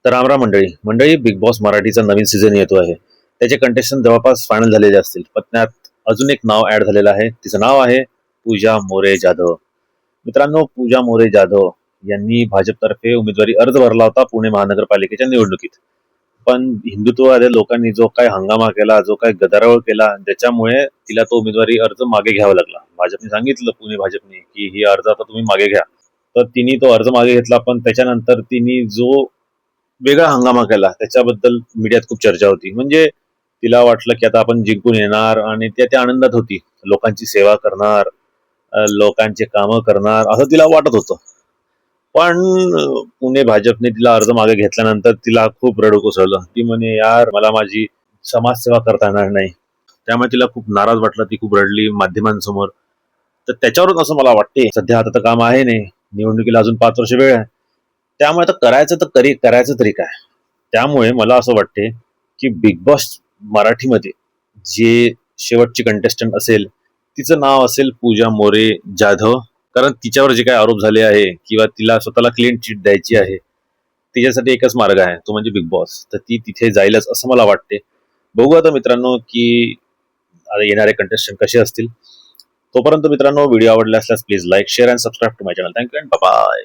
तर रामराम मंडळी मंडळी बिग बॉस मराठीचा नवीन सीझन येतो आहे. त्याचे कंटेस्टंट जवळपास फायनल झालेले असतील, पण त्यात अजून एक नाव ऍड झालेलं आहे. तिचं नाव आहे पूजा मोरे जाधव. मित्रांनो, पूजा मोरे जाधव यांनी भाजपतर्फे उमेदवारी अर्ज भरला होता पुणे महानगरपालिकेच्या निवडणुकीत. पण हिंदुत्ववादी लोकांनी जो काय हंगामा केला, जो काय गदारोळ केला, त्याच्यामुळे तिला तो उमेदवारी अर्ज मागे घ्यावा लागला. भाजपने सांगितलं, पुणे भाजपने, की ही अर्ज आता तुम्ही मागे घ्या. तर तिने तो अर्ज मागे घेतला, पण त्याच्यानंतर तिने जो वेगळा हंगामा केला त्याच्याबद्दल मीडियात खूप चर्चा होती. म्हणजे तिला वाटलं की आता आपण जिंकून येणार आणि त्या आनंदात होती. लोकांची सेवा करणार, लोकांचे कामं करणार असं तिला वाटत होतं. पण पुणे भाजपने तिला अर्ज मागे घेतल्यानंतर तिला खूप रडू कोसळलं. ती म्हणे, यार मला माझी समाजसेवा करता येणार नाही. त्यामुळे तिला खूप नाराज वाटलं. ती खूप रडली माध्यमांसमोर. तर त्याच्यावरून असं मला वाटते, सध्या आता तर काम आहे नाही, निवडणुकीला अजून 5 वर्ष वेळ आहे. त्यामुळे आता करायचं तर करायचं तरी काय. त्यामुळे मला असं वाटते की बिग बॉस मराठीमध्ये जे शेवटची कंटेस्टंट असेल, तिचं नाव असेल पूजा मोरे जाधव. कारण तिच्यावर जे काही आरोप झाले आहे किंवा तिला स्वतःला क्लीन चिट द्यायची आहे, तिच्यासाठी एकच मार्ग आहे, तो म्हणजे बिग बॉस. तर ती तिथे जाईलच असं मला वाटते. बघू आता मित्रांनो की आता येणारे कंटेस्टंट कसे असतील. तोपर्यंत मित्रांनो, व्हिडिओ आवडला असल्यास please like, share and subscribe to my channel. Thank you and bye.